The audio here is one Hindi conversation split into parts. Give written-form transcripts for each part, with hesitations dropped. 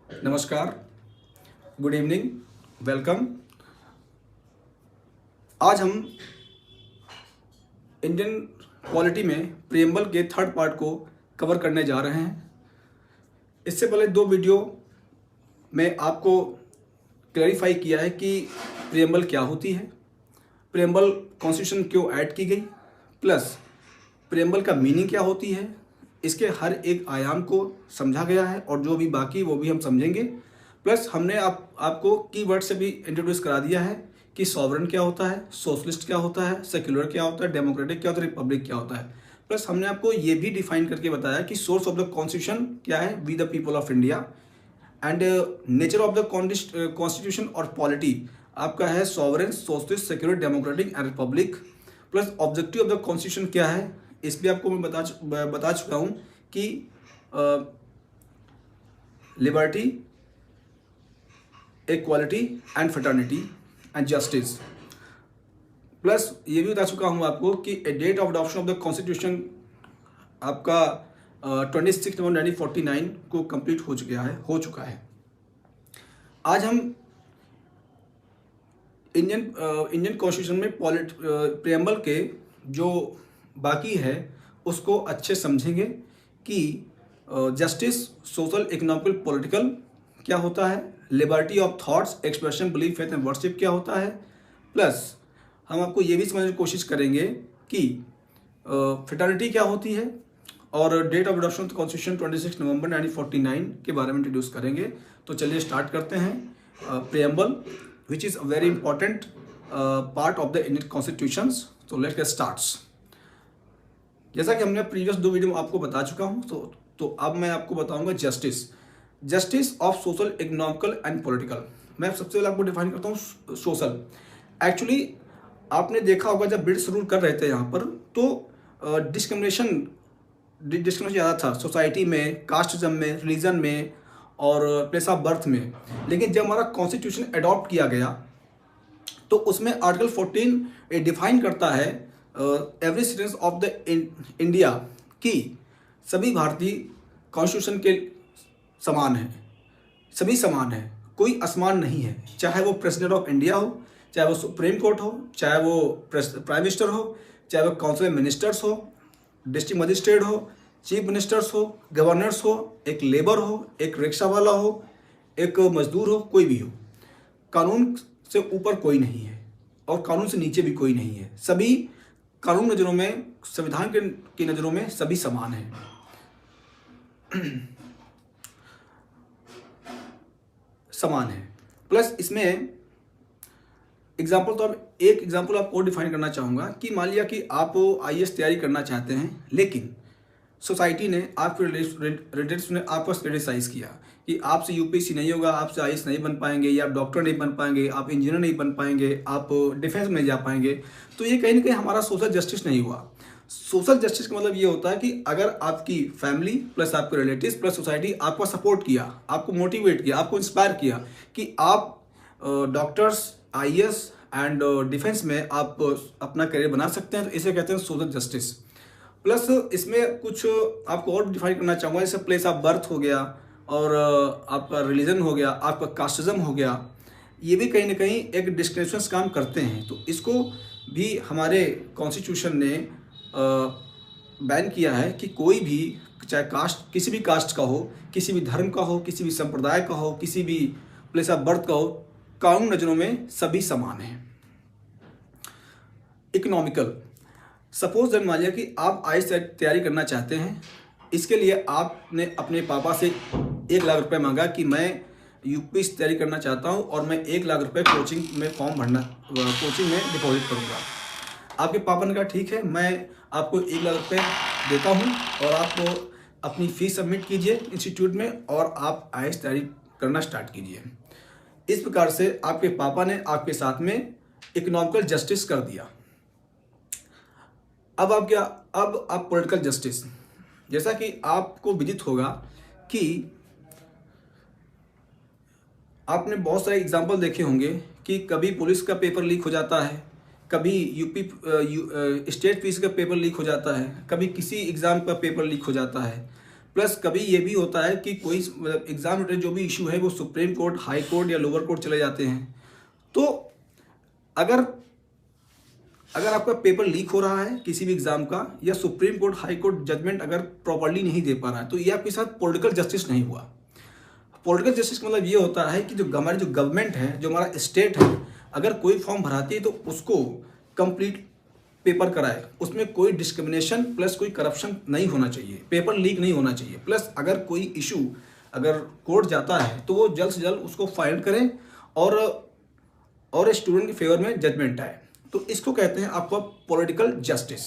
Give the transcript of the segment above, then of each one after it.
नमस्कार, गुड इवनिंग, वेलकम। आज हम इंडियन पॉलिटी में प्रियम्बल के थर्ड पार्ट को कवर करने जा रहे हैं। इससे पहले दो वीडियो में आपको क्लैरिफाई किया है कि प्रियम्बल क्या होती है, प्रियम्बल कॉन्स्टिट्यूशन क्यों ऐड की गई, प्लस प्रियम्बल का मीनिंग क्या होती है। इसके हर एक आयाम को समझा गया है और जो भी बाकी वो भी हम समझेंगे। प्लस हमने आपको कीवर्ड से भी इंट्रोड्यूस करा दिया है कि सॉवरेन क्या होता है, सोशलिस्ट क्या होता है, सेक्युलर क्या होता है, डेमोक्रेटिक क्या होता है, रिपब्लिक क्या होता है। प्लस हमने आपको ये भी डिफाइन करके बताया कि सोर्स ऑफ द कॉन्स्टिट्यूशन क्या है, we the people of India, and nature of the constitution और पॉलिटी आपका है sovereign, socialist, secular, democratic and republic. Plus objective of the constitution क्या है, इस भी आपको मैं बता चुका हूँ कि liberty, equality and fraternity and justice. Plus ये भी बता चुका हूँ आपको कि date of adoption of the constitution आपका 26 नवंबर 1949 को कंप्लीट हो चुका है। आज हम इंडियन कॉन्स्टिट्यूशन में प्रियम्बल के जो बाकी है उसको अच्छे समझेंगे कि जस्टिस, सोशल, इकोनॉमिकल, पॉलिटिकल क्या होता है, liberty of thoughts, expression, belief, faith and worship क्या होता है। प्लस हम आपको ये भी समझने की कोशिश करेंगे कि फ्रेटर्निटी क्या होती है और date of adoption of the constitution 26 नवंबर 1949 के बारे में इंट्रोड्यूस करेंगे। तो चलिए स्टार्ट करते हैं। Preamble which is a very important part of the Indian constitutions. तो लेट्स गेट स्टार्ट्स। जैसा कि हमने प्रीवियस दो वीडियो में आपको बता चुका हूं, तो अब मैं आपको बताऊंगा justice of social, economical and political. मैं सबसे पहले आपको डिफाइन करता हूं सोशल। एक्चुअली आपने देखा होगा जब ब्रिटिश रूल कर रहे थे यहाँ पर, तो डिस्क्रिमिनेशन ज़्यादा था सोसाइटी में, कास्टिज्म में, रिलीजन में और प्लेस ऑफ बर्थ में। लेकिन जब हमारा कॉन्स्टिट्यूशन अडॉप्ट किया गया तो उसमें आर्टिकल 14 डिफाइन करता है every citizen of the India की सभी भारतीय कॉन्स्टिट्यूशन के समान हैं, सभी समान हैं, कोई असमान नहीं है। चाहे वो प्रेसिडेंट ऑफ इंडिया हो, चाहे वो सुप्रीम कोर्ट हो, चाहे वो प्राइम मिनिस्टर हो, चाहे वो काउंसिल मिनिस्टर्स हो, डिस्ट्रिक्ट मजिस्ट्रेट हो, चीफ मिनिस्टर्स हो, गवर्नर्स हो, एक लेबर हो, एक रिक्शा वाला हो, एक मजदूर हो, कोई भी हो, कानून से ऊपर कोई नहीं है और कानून से नीचे भी कोई नहीं है। सभी कानून नज़रों में, संविधान की नज़रों में सभी समान हैं। समान है। प्लस इसमें एग्जाम्पल, तो अब एक एग्जाम्पल आपको डिफाइन करना चाहूँगा कि मान लिया कि आप IAS तैयारी करना चाहते हैं, लेकिन सोसाइटी ने, आपके रिलेटिव्स ने आपको क्रिटिसाइज़ किया कि आपसे UPSC नहीं होगा, आपसे IAS नहीं बन पाएंगे, या आप डॉक्टर नहीं बन पाएंगे, आप इंजीनियर नहीं बन पाएंगे, आप डिफेंस में नहीं जा पाएंगे। तो ये कहीं ना कहीं हमारा सोशल जस्टिस नहीं हुआ। सोशल जस्टिस का मतलब ये होता है कि अगर आपकी फैमिली प्लस आपके रिलेटिव्स प्लस सोसाइटी आपको सपोर्ट किया, आपको मोटिवेट किया, आपको इंस्पायर किया कि आप डॉक्टर्स, IAS एंड डिफेंस में आप अपना करियर बना सकते हैं, तो इसे कहते हैं सोशल जस्टिस। प्लस इसमें कुछ आपको और डिफाइन करना चाहूँगा, जैसे प्लेस ऑफ बर्थ हो गया और आपका रिलीजन हो गया, आपका कास्टिज्म हो गया, ये भी कहीं ना कहीं एक डिस्क्रिमिनेशन काम करते हैं। तो इसको भी हमारे कॉन्स्टिट्यूशन ने बैन किया है कि कोई भी, चाहे कास्ट, किसी भी कास्ट का हो, किसी भी धर्म का हो, किसी भी संप्रदाय का हो, किसी भी प्लेस ऑफ बर्थ का हो, कानून नज़रों में सभी समान हैं। इकोनॉमिकल, सपोज दैट मान लिया कि आप IAS तैयारी करना चाहते हैं, इसके लिए आपने अपने पापा से 1 लाख रुपए मांगा कि मैं UPSC तैयारी करना चाहता हूं और मैं 1 लाख रुपए कोचिंग में कोचिंग में डिपॉजिट करूंगा। आपके पापा ने कहा ठीक है, मैं आपको 1 लाख रुपए देता हूं और आप अपनी फीस सबमिट कीजिए इंस्टीट्यूट में और आप IAS तैयारी करना स्टार्ट कीजिए। इस प्रकार से आपके पापा ने आपके साथ में इकोनॉमिकल जस्टिस कर दिया। अब आप पॉलिटिकल जस्टिस, जैसा कि आपको विदित होगा कि आपने बहुत सारे एग्जाम्पल देखे होंगे कि कभी पुलिस का पेपर लीक हो जाता है, कभी स्टेट फीस का पेपर लीक हो जाता है, कभी किसी एग्ज़ाम का पेपर लीक हो जाता है। प्लस कभी ये भी होता है कि कोई एग्जाम रिलेटेड जो भी इशू है वो सुप्रीम कोर्ट, हाई कोर्ट या लोअर कोर्ट चले जाते हैं। तो अगर आपका पेपर लीक हो रहा है किसी भी एग्जाम का, या supreme court, high court judgment अगर प्रॉपर्ली नहीं दे पा रहा है, तो ये आपके साथ पॉलिटिकल जस्टिस नहीं हुआ। पॉलिटिकल जस्टिस का मतलब ये होता है कि जो हमारी जो गवर्नमेंट है, जो हमारा स्टेट है, अगर कोई फॉर्म भराती है तो उसको कंप्लीट पेपर कराए, उसमें कोई डिस्क्रिमिनेशन प्लस कोई करप्शन नहीं होना चाहिए, पेपर लीक नहीं होना चाहिए। प्लस अगर कोई इशू अगर कोर्ट जाता है तो वो जल्द से जल्द उसको फाइल करें और स्टूडेंट के फेवर में जजमेंट आए। तो इसको कहते हैं आपका पॉलिटिकल जस्टिस।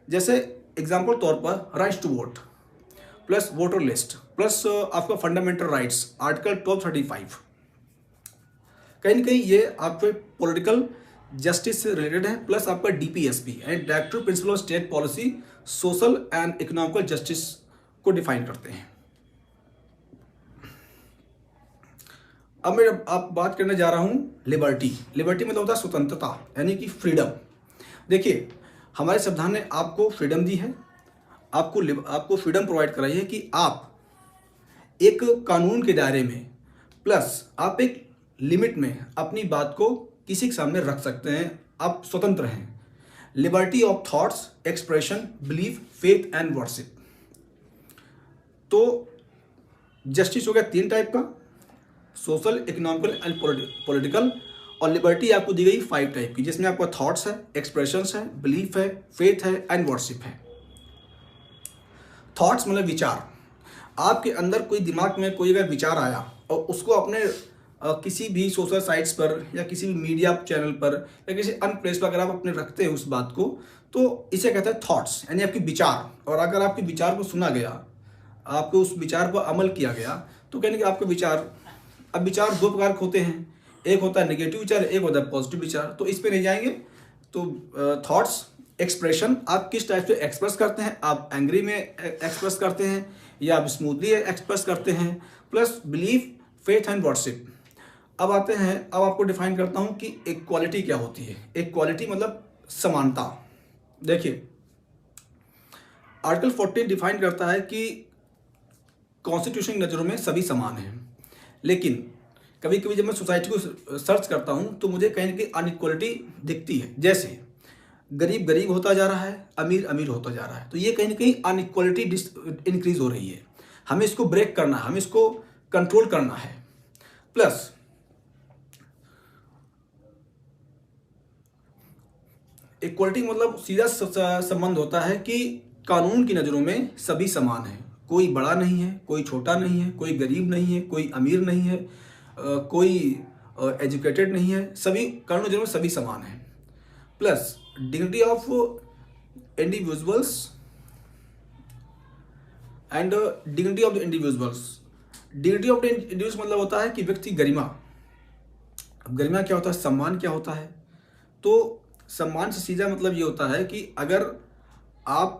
जैसे एग्जाम्पल तौर पर rights to vote plus voter list plus आपका फंडामेंटल राइट्स आर्टिकल 1235, कहीं ना कहीं ये आपके पॉलिटिकल जस्टिस से रिलेटेड है। प्लस आपका DPSP and directive principle of state policy social and economical justice को डिफाइन करते हैं। अब मैं आप बात करने जा रहा हूं लिबर्टी। लिबर्टी मतलब होता है स्वतंत्रता, यानी कि फ्रीडम। देखिए, हमारे संविधान ने आपको फ्रीडम दी है, आपको फ्रीडम प्रोवाइड कराई है कि आप एक कानून के दायरे में प्लस आप एक लिमिट में अपनी बात को किसी के सामने रख सकते हैं, आप स्वतंत्र हैं। Liberty of thoughts, expression, belief, faith and worship. तो जस्टिस हो गया 3 टाइप का, सोशल, इकोनॉमिकल एंड पॉलिटिकल। और लिबर्टी आपको दी गई 5 टाइप की, जिसमें आपका थॉट्स है, एक्सप्रेशंस है, बिलीफ है, फेथ है एंड वर्शिप है। थॉट्स मतलब विचार। आपके अंदर कोई दिमाग में कोई अगर विचार आया और उसको अपने किसी भी सोशल साइट्स पर या किसी भी मीडिया चैनल पर या किसी अन्य प्लेस पर अगर आप अपने रखते हैं उस बात को, तो इसे कहते हैं थॉट्स, यानी आपके विचार। और अगर आपके विचार को सुना गया, आपके उस विचार पर अमल किया गया, तो कहने कि आपके विचार, अब विचार 2 प्रकार के होते हैं, एक होता है नेगेटिव विचार, एक होता है पॉजिटिव विचार। तो इस पे नहीं जाएंगे। तो थॉट्स, एक्सप्रेशन, आप किस टाइप से एक्सप्रेस करते हैं, आप एंग्री में एक्सप्रेस करते हैं या आप स्मूथली एक्सप्रेस करते हैं, plus belief, faith and worship. अब आते हैं, अब आपको डिफाइन करता हूं कि इक्वालिटी क्या होती है। इक्वालिटी मतलब समानता। देखिए, आर्टिकल 14 डिफाइन करता है कि कॉन्स्टिट्यूशन की नज़रों में सभी समान हैं, लेकिन कभी कभी जब मैं सोसाइटी को सर्च करता हूं तो मुझे कहीं ना कहीं अनइक्वालिटी दिखती है। जैसे गरीब गरीब होता जा रहा है, अमीर अमीर होता जा रहा है, तो ये कहीं ना कहीं अनइक्वालिटी इंक्रीज हो रही है। हमें इसको ब्रेक करना है, हमें इसको कंट्रोल करना है। प्लस इक्वालिटी मतलब सीधा संबंध होता है कि कानून की नज़रों में सभी समान हैं, कोई बड़ा नहीं है, कोई छोटा नहीं है, कोई गरीब नहीं है, कोई अमीर नहीं है, कोई एजुकेटेड नहीं है, सभी कानून की नज़रों में सभी समान हैं। Plus dignity of individuals and dignity of the individuals. Dignity of the individuals मतलब होता है कि व्यक्ति गरिमा। अब गरिमा क्या होता है, सम्मान क्या होता है? तो सम्मान से सीधा मतलब ये होता है कि अगर आप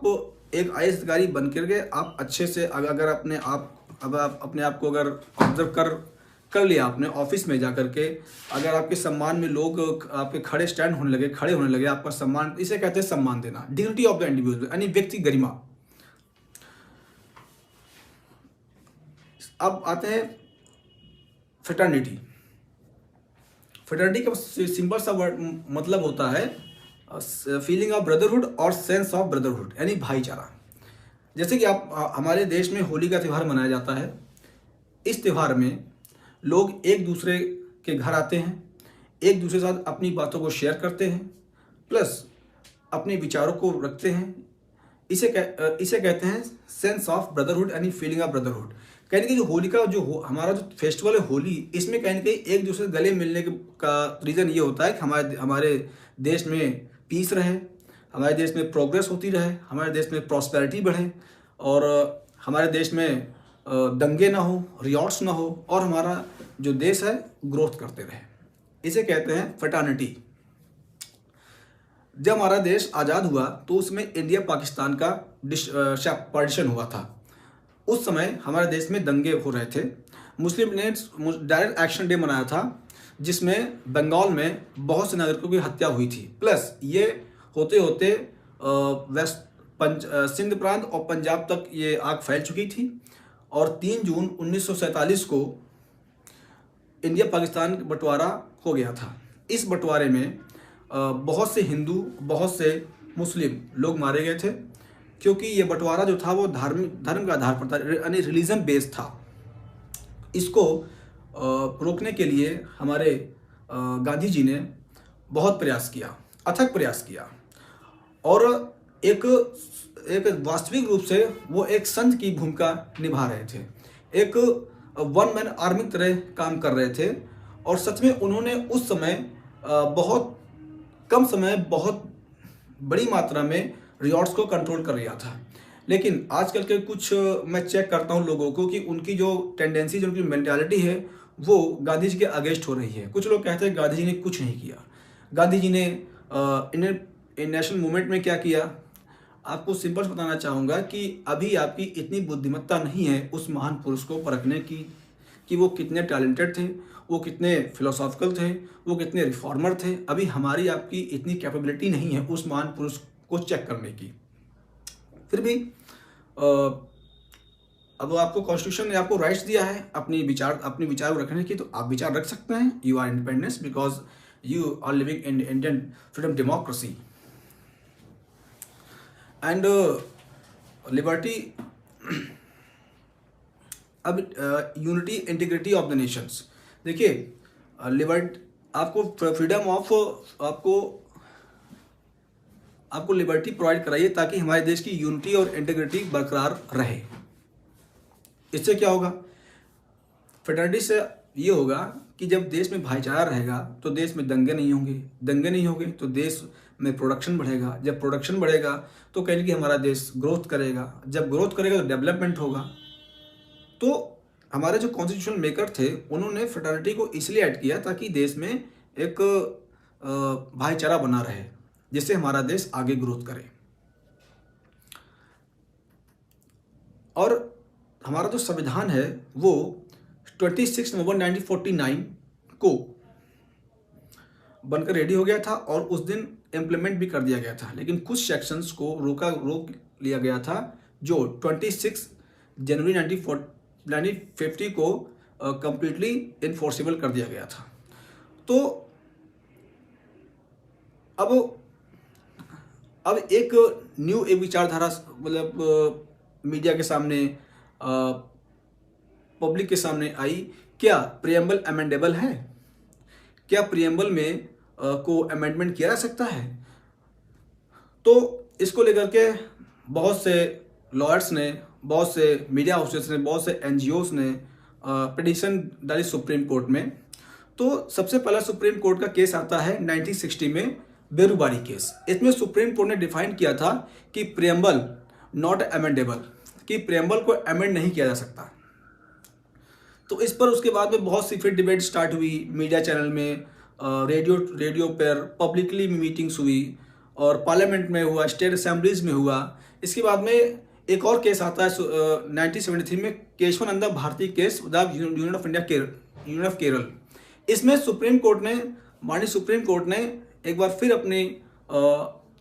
एक आईएएस अधिकारी बन करके आप अच्छे से अगर अपने आप को अगर ऑब्जर्व कर लिया आपने ऑफिस में जा करके, अगर आपके सम्मान में लोग आपके खड़े होने लगे आपका सम्मान, इसे कहते हैं सम्मान देना। डिग्निटी ऑफ द इंडिविजुअल यानी व्यक्ति गरिमा। अब आते हैं फ्रेटर्निटी। फ्रेटर्निटी का सिंपल सा वर्ड मतलब होता है फीलिंग ऑफ ब्रदरहुड और सेंस ऑफ ब्रदरहुड, यानी भाईचारा। जैसे कि हमारे देश में होली का त्यौहार मनाया जाता है। इस त्यौहार में लोग एक दूसरे के घर आते हैं, एक दूसरे के साथ अपनी बातों को शेयर करते हैं, प्लस अपने विचारों को रखते हैं। इसे कहते हैं सेंस ऑफ ब्रदरहुड यानी फीलिंग ऑफ ब्रदरहुड। कहने की जो होली का हमारा जो फेस्टिवल है होली, इसमें कहने के एक दूसरे से गले मिलने का रीज़न ये होता है कि हमारे देश में पीस रहे, हमारे देश में प्रोग्रेस होती रहे, हमारे देश में प्रॉस्पेरिटी बढ़े और हमारे देश में दंगे ना हो, रियॉट्स ना हो और हमारा जो देश है ग्रोथ करते रहे। इसे कहते हैं फ्रेटर्निटी। जब हमारा देश आज़ाद हुआ तो उसमें इंडिया पाकिस्तान का पार्टीशन हुआ था। उस समय हमारे देश में दंगे हो रहे थे। मुस्लिम ने डायरेक्ट एक्शन डे मनाया था, जिसमें बंगाल में बहुत से नागरिकों की हत्या हुई थी। प्लस ये होते होते वेस्ट सिंध प्रांत और पंजाब तक ये आग फैल चुकी थी और 3 जून 1947 को इंडिया पाकिस्तान बंटवारा हो गया था। इस बंटवारे में बहुत से हिंदू, बहुत से मुस्लिम लोग मारे गए थे, क्योंकि ये बंटवारा जो था वो धर्म के आधार पर था, यानी रिलीजन बेस्ड था। इसको रोकने के लिए हमारे गांधी जी ने बहुत प्रयास किया, अथक प्रयास किया, और एक वास्तविक रूप से वो एक संत की भूमिका निभा रहे थे, एक वन मैन आर्मी की तरह काम कर रहे थे। और सच में उन्होंने उस समय बहुत कम समय बहुत बड़ी मात्रा में रिजॉर्ट्स को कंट्रोल कर लिया था। लेकिन आजकल के कुछ मैं चेक करता हूँ लोगों को कि उनकी जो टेंडेंसी, जो उनकी मेंटालिटी है, वो गांधी जी के अगेंस्ट हो रही है। कुछ लोग कहते हैं गांधी जी ने कुछ नहीं किया। गांधी जी ने इंडियन नेशनल मूवमेंट में क्या किया? आपको सिंपल बताना चाहूँगा कि अभी आपकी इतनी बुद्धिमत्ता नहीं है उस महान पुरुष को परखने की कि वो कितने टैलेंटेड थे, वो कितने फिलोसॉफिकल थे, वो कितने रिफॉर्मर थे। अभी हमारी आपकी इतनी कैपेबिलिटी नहीं है उस महान पुरुष को चेक करने की। फिर भी अब आपको कॉन्स्टिट्यूशन ने आपको राइट्स दिया है अपने विचार रखने की, तो आप विचार रख सकते हैं। You are independence because you are living in Indian freedom democracy and liberty. अब unity integrity of the nations, देखिए आपको फ्रीडम ऑफ आपको लिबर्टी प्रोवाइड कराइए ताकि हमारे देश की यूनिटी और इंटीग्रिटी बरकरार रहे। इससे क्या होगा? फेडरलिटी से ये होगा कि जब देश में भाईचारा रहेगा तो देश में दंगे नहीं होंगे, दंगे नहीं होंगे तो देश में प्रोडक्शन बढ़ेगा, जब प्रोडक्शन बढ़ेगा तो कहीं कि हमारा देश ग्रोथ करेगा, जब ग्रोथ करेगा तो डेवलपमेंट होगा। तो हमारे जो कॉन्स्टिट्यूशन मेकर थे उन्होंने फ्रेटर्निटी को इसलिए ऐड किया ताकि देश में एक भाईचारा बना रहे, जिससे हमारा देश आगे ग्रोथ करे। और हमारा जो संविधान है वो 26 नवंबर 1949 को बनकर रेडी हो गया था और उस दिन इम्प्लीमेंट भी कर दिया गया था। लेकिन कुछ सेक्शंस को रोक लिया गया था जो 26 जनवरी 1950 को कंप्लीटली इन्फोर्सेबल कर दिया गया था। तो अब एक न्यू विचारधारा मतलब मीडिया के सामने, पब्लिक के सामने आई। क्या प्रीएम्बल अमेंडेबल है? क्या प्रीएम्बल में को अमेंडमेंट किया जा सकता है? तो इसको लेकर के बहुत से लॉयर्स ने, बहुत से मीडिया हाउसेस ने, बहुत से एनजीओस ने पिटीशन डाली सुप्रीम कोर्ट में। तो सबसे पहला सुप्रीम कोर्ट का केस आता है 1960 में, बेरुबारी केस। इसमें सुप्रीम कोर्ट ने डिफाइन किया था कि प्रीएम्बल नॉट अमेंडेबल, कि प्रीएम्बल को अमेंड नहीं किया जा सकता। तो इस पर उसके बाद में बहुत सी फिर डिबेट स्टार्ट हुई मीडिया चैनल में, रेडियो पर पब्लिकली मीटिंग्स हुई और पार्लियामेंट में हुआ, स्टेट असेंबलीज में हुआ। इसके बाद में एक और केस आता है 1973 में, Kesavananda Bharati case with union of India, union of Kerala. इसमें माननीय सुप्रीम कोर्ट ने एक बार फिर अपने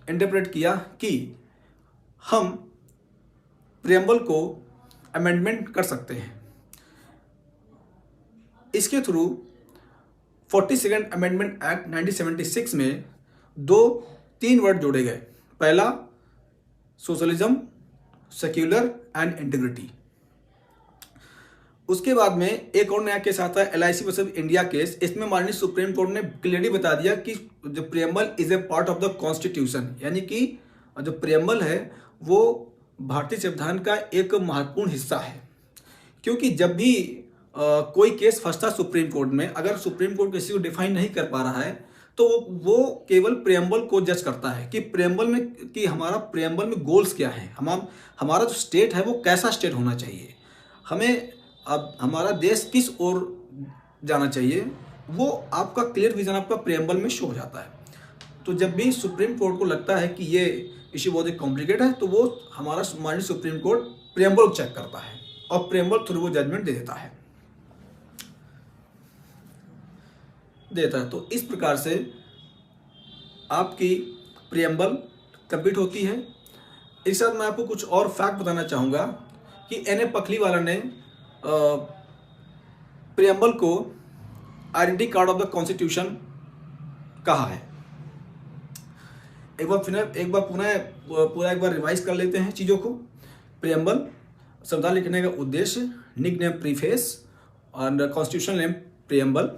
इंटरप्रेट किया कि हम प्रीएम्बल को अमेंडमेंट कर सकते हैं। इसके थ्रू 42nd अमेंडमेंट एक्ट 1976 में 3 वर्ड जोड़े गए। पहला सोशलिज्म, सेक्युलर एंड इंटीग्रिटी। उसके बाद में एक और नया केस आता है LIC वर्सेस इंडिया केस। इसमें माननीय सुप्रीम कोर्ट ने क्लियरली बता दिया कि जो preamble is a part of the constitution, यानी कि जो प्रीएम्बल है वो भारतीय संविधान का एक महत्वपूर्ण हिस्सा है। क्योंकि जब भी कोई केस फंसता सुप्रीम कोर्ट में, अगर सुप्रीम कोर्ट किसी को डिफाइन नहीं कर पा रहा है तो वो केवल प्रीएम्बल को जज करता है कि प्रीएम्बल में, कि हमारा प्रीएम्बल में गोल्स क्या है, हमारा जो स्टेट है वो कैसा स्टेट होना चाहिए, हमें अब हमारा देश किस ओर जाना चाहिए, वो आपका क्लियर विजन आपका प्रीएम्बल में शो हो जाता है। तो जब भी सुप्रीम कोर्ट को लगता है कि ये इश्यू बहुत ही कॉम्प्लिकेट है तो वो हमारा माननीय सुप्रीम कोर्ट प्रीएम्बल को चेक करता है और प्रीएम्बल थ्रू वो जजमेंट दे देता है। तो इस प्रकार से आपकी प्रीएम्बल कंप्लीट होती है। इस साथ मैं आपको कुछ और फैक्ट बताना चाहूँगा कि एन ए पखलीवाला ने प्रियम्बल को identity card of the constitution कहा है। एक बार पुनः रिवाइज कर लेते हैं चीज़ों को। प्रियम्बल संविधान लिखने का उद्देश्य, निक नेम प्रीफेस और constitution name preamble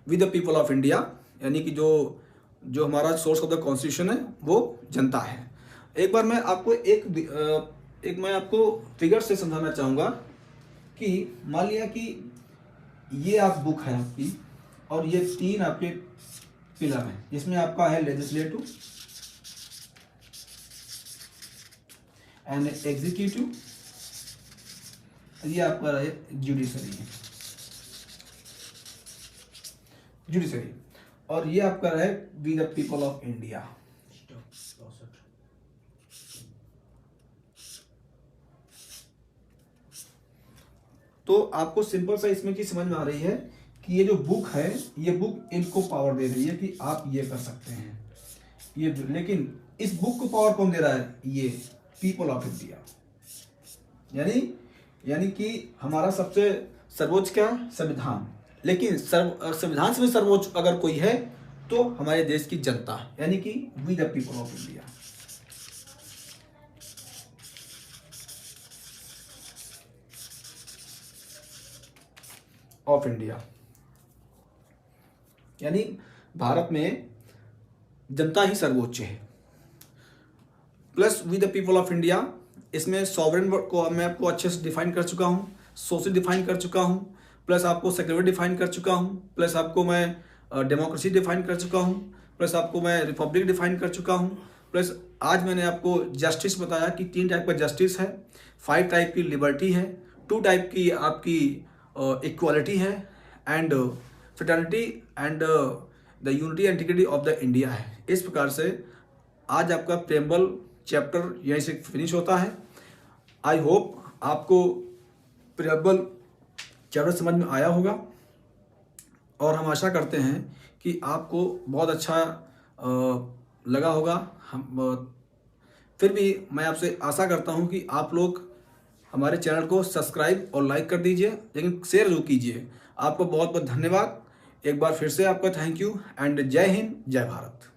with the people of India, यानी कि जो हमारा सोर्स ऑफ द कॉन्स्टिट्यूशन है वो जनता है। एक बार मैं आपको मैं आपको फिगर से समझाना चाहूँगा कि मान लिया कि ये आप बुक है आपकी और ये 3 आपके पिलर हैं, जिसमें आपका है लेजिस्लेटिव एंड एग्जीक्यूटिव, ये आपका रहे जुडिशरी और ये आपका रहे we the people of India. तो आपको सिंपल सा इसमें की समझ में आ रही है कि ये जो बुक है, ये बुक इनको पावर दे रही है कि आप ये कर सकते हैं ये, लेकिन इस बुक को पावर कौन दे रहा है? ये पीपल ऑफ इंडिया। यानी कि हमारा सबसे सर्वोच्च क्या है? संविधान। लेकिन संविधान से भी सर्वोच्च अगर कोई है तो हमारे देश की जनता, यानी कि we the people of India. Of India यानी भारत में जनता ही सर्वोच्च है। Plus we the people of India, इसमें सॉवरेन को मैं आपको अच्छे से डिफाइन कर चुका हूँ, सोशल डिफाइन कर चुका हूँ, प्लस आपको सेक्युलर डिफाइन कर चुका हूँ, प्लस आपको मैं डेमोक्रेसी डिफाइन कर चुका हूँ, प्लस आपको मैं रिपब्लिक डिफाइन कर चुका हूँ, प्लस आज मैंने आपको जस्टिस बताया कि 3 टाइप का जस्टिस है, 5 टाइप की लिबर्टी है, 2 टाइप की आपकी इक्वालिटी है and fraternity and the unity and integrity of the India है। इस प्रकार से आज आपका प्रियम्बल चैप्टर यहीं से फिनिश होता है। आई होप आपको प्रियम्बल चैप्टर समझ में आया होगा और हम आशा करते हैं कि आपको बहुत अच्छा लगा होगा। फिर भी मैं आपसे आशा करता हूं कि आप लोग हमारे चैनल को सब्सक्राइब और लाइक कर दीजिए, लेकिन शेयर जरूर कीजिए। आपको बहुत बहुत धन्यवाद। एक बार फिर से आपका थैंक यू एंड जय हिंद, जय भारत।